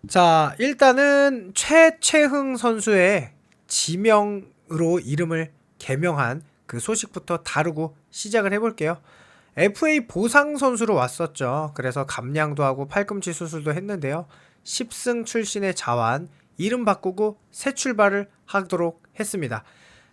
자, 일단은 최채흥 선수의 지명으로 이름을 개명한 그 소식부터 다루고 시작을 해볼게요. FA 보상 선수로 왔었죠. 그래서 감량도 하고 팔꿈치 수술도 했는데요. 10승 출신의 자완, 이름 바꾸고 새 출발을 하도록 했습니다.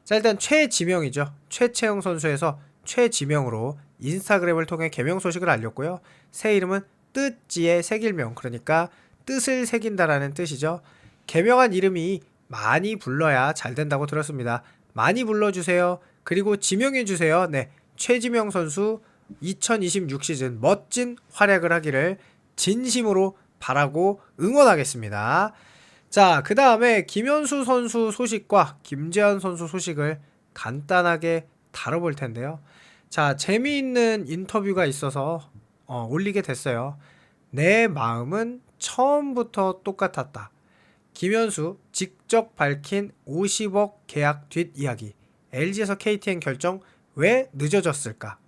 자, 일단 최지명이죠. 최채흥 선수에서 최지명으로 인스타그램을 통해 개명 소식을 알렸고요. 새 이름은 뜻지의 새길명, 그러니까 뜻을 새긴다라는 뜻이죠. 개명한 이름이 많이 불러야 잘 된다고 들었습니다. 많이 불러주세요. 그리고 지명해주세요. 네, 최지명 선수 2026 시즌 멋진 활약을 하기를 진심으로 바라고 응원하겠습니다. 자, 그 다음에 김현수 선수 소식과 김재현 선수 소식을 간단하게 다뤄볼 텐데요. 자, 재미있는 인터뷰가 있어서 올리게 됐어요. 내 마음은 처음부터 똑같았다. 김현수 직접 밝힌 50억 계약 뒷이야기. LG에서 KTN 결정 왜 늦어졌을까?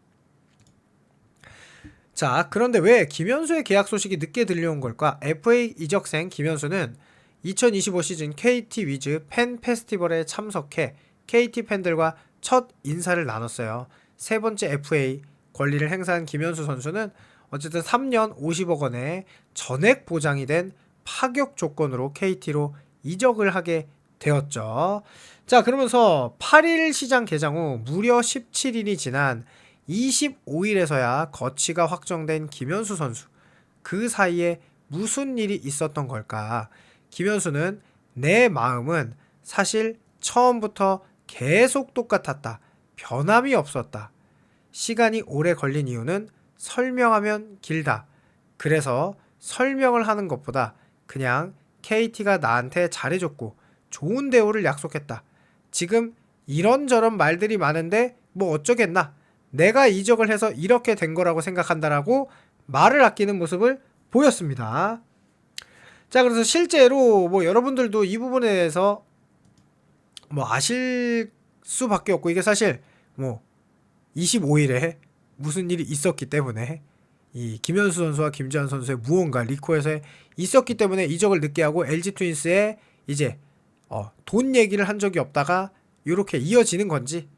자, 그런데 왜 김현수의 계약 소식이 늦게 들려온 걸까? FA 이적생 김현수는 2025 시즌 KT 위즈 팬 페스티벌에 참석해 KT 팬들과 첫 인사를 나눴어요. 세 번째 FA 권리를 행사한 김현수 선수는 어쨌든 3년 50억 원의 전액 보장이 된 파격 조건으로 KT로 이적을 하게 되었죠. 자, 그러면서 8일 시장 개장 후 무려 17일이 지난 25일에서야 거치가 확정된 김현수 선수. 그 사이에 무슨 일이 있었던 걸까? 김현수는 내 마음은 사실 처음부터 계속 똑같았다. 변함이 없었다. 시간이 오래 걸린 이유는 설명하면 길다. 그래서 설명을 하는 것보다 그냥 KT가 나한테 잘해줬고 좋은 대우를 약속했다. 지금 이런저런 말들이 많은데 뭐 어쩌겠나. 내가 이적을 해서 이렇게 된 거라고 생각한다라고 말을 아끼는 모습을 보였습니다. 자, 그래서 실제로 뭐 여러분들도 이 부분에 대해서 뭐 아실 수밖에 없고, 이게 사실 뭐 25일에 무슨 일이 있었기 때문에 이 김현수 선수와 김재환 선수의 무언가 리코에서 있었기 때문에 이적을 늦게 하고 LG 트윈스에 이제 돈 얘기를 한 적이 없다가 이렇게 이어지는 건지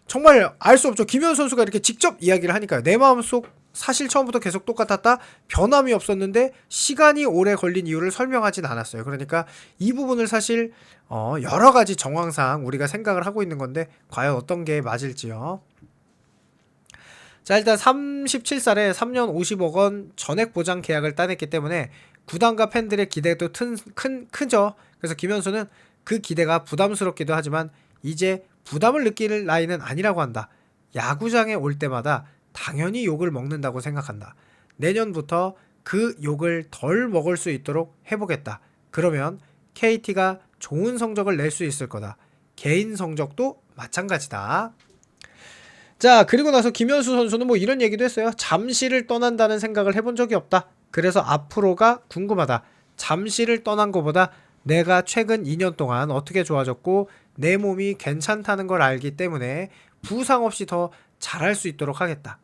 정말 알 수 없죠. 김현수 선수가 이렇게 직접 이야기를 하니까요. 내 마음속 사실 처음부터 계속 똑같았다. 변함이 없었는데 시간이 오래 걸린 이유를 설명하진 않았어요. 그러니까 이 부분을 사실 여러 가지 정황상 우리가 생각을 하고 있는 건데 과연 어떤 게 맞을지요. 자, 일단 37살에 3년 50억 원 전액 보장 계약을 따냈기 때문에 구단과 팬들의 기대도 크죠. 그래서 김현수는 그 기대가 부담스럽기도 하지만 이제 부담을 느낄 나이는 아니라고 한다. 야구장에 올 때마다 당연히 욕을 먹는다고 생각한다. 내년부터 그 욕을 덜 먹을 수 있도록 해보겠다. 그러면 KT가 좋은 성적을 낼 수 있을 거다. 개인 성적도 마찬가지다. 자, 그리고 나서 김현수 선수는 뭐 이런 얘기도 했어요. 잠시를 떠난다는 생각을 해본 적이 없다. 그래서 앞으로가 궁금하다. 잠시를 떠난 것보다 내가 최근 2년 동안 어떻게 좋아졌고 내 몸이 괜찮다는 걸 알기 때문에 부상 없이 더 잘할 수 있도록 하겠다.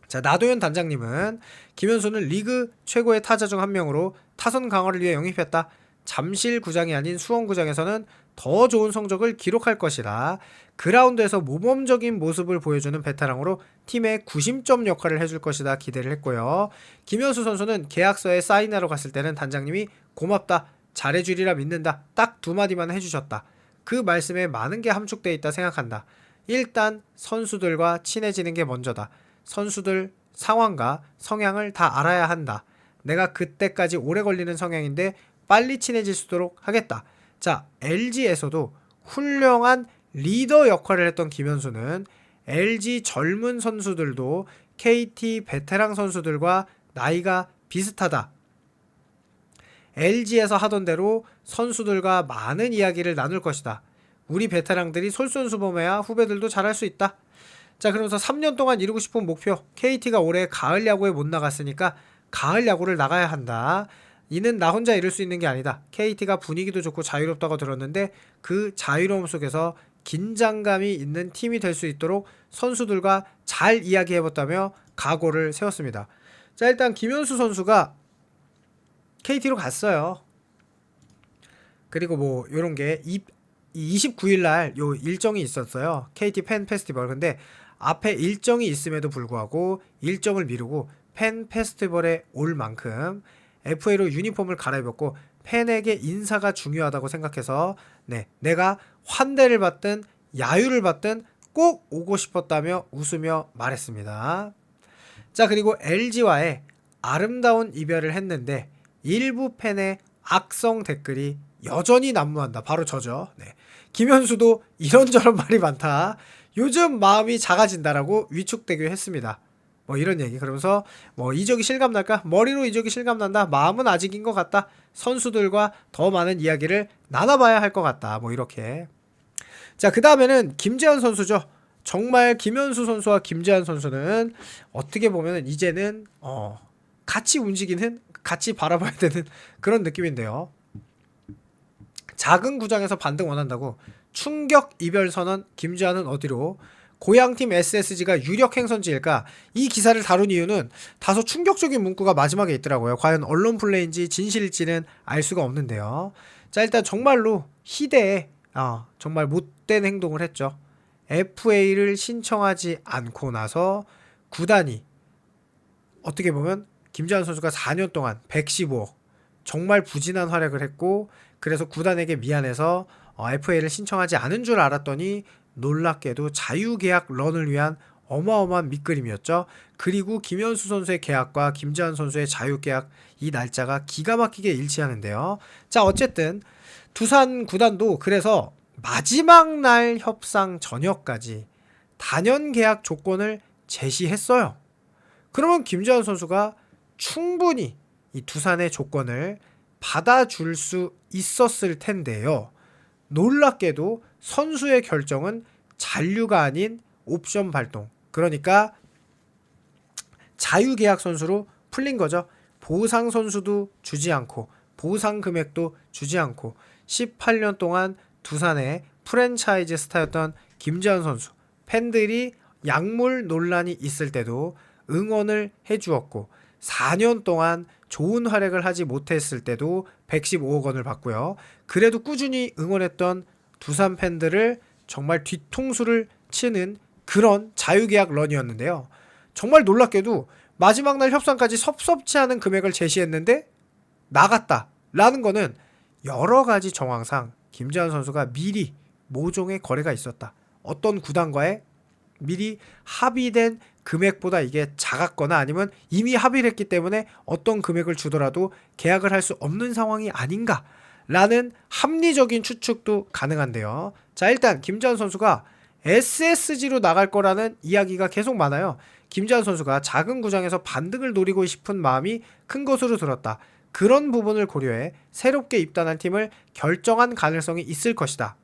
자, 나도현 단장님은 김현수는 리그 최고의 타자 중 한 명으로 타선 강화를 위해 영입했다. 잠실 구장이 아닌 수원 구장에서는 더 좋은 성적을 기록할 것이다. 그라운드에서 모범적인 모습을 보여주는 베테랑으로 팀의 구심점 역할을 해줄 것이다. 기대를 했고요. 김현수 선수는 계약서에 사인하러 갔을 때는 단장님이 고맙다. 잘해주리라 믿는다. 딱 두 마디만 해주셨다. 그 말씀에 많은 게 함축되어 있다 생각한다. 일단 선수들과 친해지는 게 먼저다. 선수들 상황과 성향을 다 알아야 한다. 내가 그때까지 오래 걸리는 성향인데 빨리 친해질 수 있도록 하겠다. 자, LG에서도 훌륭한 리더 역할을 했던 김현수는 LG 젊은 선수들도 KT 베테랑 선수들과 나이가 비슷하다. LG에서 하던 대로 선수들과 많은 이야기를 나눌 것이다. 우리 베테랑들이 솔선수범해야 후배들도 잘할 수 있다. 자, 그러면서 3년 동안 이루고 싶은 목표, KT가 올해 가을 야구에 못 나갔으니까 가을 야구를 나가야 한다. 이는 나 혼자 이룰 수 있는 게 아니다. KT가 분위기도 좋고 자유롭다고 들었는데 그 자유로움 속에서 긴장감이 있는 팀이 될 수 있도록 선수들과 잘 이야기해봤다며 각오를 세웠습니다. 자, 일단 김현수 선수가 KT로 갔어요. 그리고 뭐 요런 게 29일 날 요 일정이 있었어요. KT 팬 페스티벌. 근데 앞에 일정이 있음에도 불구하고 일정을 미루고 팬 페스티벌에 올 만큼 FA로 유니폼을 갈아입었고 팬에게 인사가 중요하다고 생각해서 네, 내가 환대를 받든 야유를 받든 꼭 오고 싶었다며 웃으며 말했습니다. 자, 그리고 LG와의 아름다운 이별을 했는데 일부 팬의 악성 댓글이 여전히 난무한다. 바로 저죠. 네. 김현수도 이런저런 말이 많다. 요즘 마음이 작아진다라고 위축되기도 했습니다. 뭐 이런 얘기. 그러면서 뭐 이적이 실감날까? 머리로 이적이 실감난다. 마음은 아직인 것 같다. 선수들과 더 많은 이야기를 나눠봐야 할 것 같다. 뭐 이렇게. 자, 그 다음에는 김재환 선수죠. 정말 김현수 선수와 김재환 선수는 어떻게 보면 이제는 같이 움직이는, 같이 바라봐야 되는 그런 느낌인데요. 작은 구장에서 반등 원한다고 충격 이별 선언. 김재환은 어디로? 고향팀 SSG가 유력 행선지일까? 이 기사를 다룬 이유는 다소 충격적인 문구가 마지막에 있더라고요. 과연 언론 플레이인지 진실일지는 알 수가 없는데요. 자, 일단 정말로 희대에 정말 못된 행동을 했죠. FA를 신청하지 않고 나서 구단이 어떻게 보면 김재환 선수가 4년 동안 115억 정말 부진한 활약을 했고, 그래서 구단에게 미안해서 FA를 신청하지 않은 줄 알았더니 놀랍게도 자유계약 런을 위한 어마어마한 밑그림이었죠. 그리고 김현수 선수의 계약과 김재환 선수의 자유계약, 이 날짜가 기가 막히게 일치하는데요. 자, 어쨌든 두산 구단도 그래서 마지막 날 협상 전역까지 단연 계약 조건을 제시했어요. 그러면 김재환 선수가 충분히 이 두산의 조건을 받아줄 수 있었을 텐데요. 놀랍게도 선수의 결정은 잔류가 아닌 옵션 발동, 그러니까 자유계약 선수로 풀린 거죠. 보상 선수도 주지 않고 보상 금액도 주지 않고 18년 동안 두산의 프랜차이즈 스타였던 김재환 선수, 팬들이 약물 논란이 있을 때도 응원을 해주었고 4년 동안 좋은 활약을 하지 못했을 때도 115억 원을 받고요. 그래도 꾸준히 응원했던 두산 팬들을 정말 뒤통수를 치는 그런 자유계약 런이었는데요. 정말 놀랍게도 마지막 날 협상까지 섭섭치 않은 금액을 제시했는데 나갔다 라는 거는 여러 가지 정황상 김재환 선수가 미리 모종의 거래가 있었다. 어떤 구단과의 미리 합의된 금액보다 이게 작았거나 아니면 이미 합의를 했기 때문에 어떤 금액을 주더라도 계약을 할 수 없는 상황이 아닌가 라는 합리적인 추측도 가능한데요. 자, 일단 김재환 선수가 SSG로 나갈 거라는 이야기가 계속 많아요. 김재환 선수가 작은 구장에서 반등을 노리고 싶은 마음이 큰 것으로 들었다. 그런 부분을 고려해 새롭게 입단한 팀을 결정한 가능성이 있을 것이다.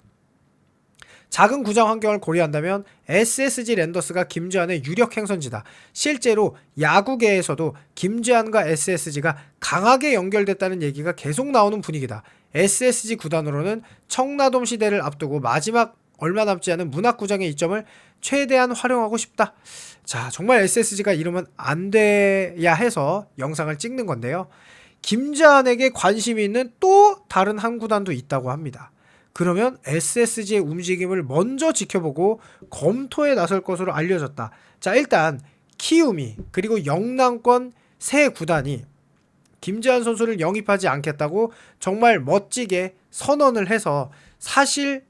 작은 구장 환경을 고려한다면 SSG 랜더스가 김재환의 유력 행선지다. 실제로 야구계에서도 김재환과 SSG가 강하게 연결됐다는 얘기가 계속 나오는 분위기다. SSG 구단으로는 청라돔 시대를 앞두고 마지막 얼마 남지 않은 문학구장의 이점을 최대한 활용하고 싶다. 자, 정말 SSG가 이러면 안 돼야 해서 영상을 찍는 건데요. 김재환에게 관심이 있는 또 다른 한 구단도 있다고 합니다. 그러면 SSG의 움직임을 먼저 지켜보고 검토에 나설 것으로 알려졌다. 자, 일단 키움이 그리고 영남권 세 구단이 김재환 선수를 영입하지 않겠다고 정말 멋지게 선언을 해서 사실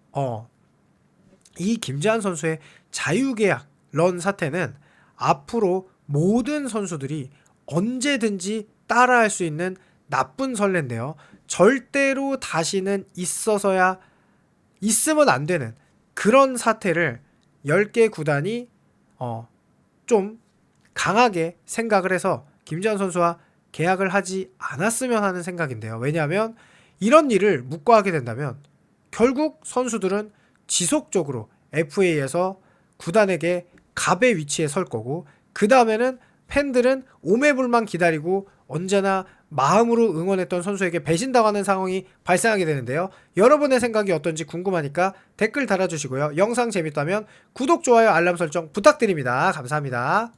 이 김재환 선수의 자유계약 런 사태는 앞으로 모든 선수들이 언제든지 따라할 수 있는 나쁜 선례인데요. 절대로 다시는 있으면 안 되는 그런 사태를 10개 구단이 좀 강하게 생각을 해서 김재환 선수와 계약을 하지 않았으면 하는 생각인데요. 왜냐하면 이런 일을 묵과하게 된다면 결국 선수들은 지속적으로 FA에서 구단에게 갑의 위치에 설 거고, 그 다음에는 팬들은 오매불만 기다리고 언제나 마음으로 응원했던 선수에게 배신당하는 상황이 발생하게 되는데요. 여러분의 생각이 어떤지 궁금하니까 댓글 달아주시고요. 영상 재밌다면 구독, 좋아요, 알람 설정 부탁드립니다. 감사합니다.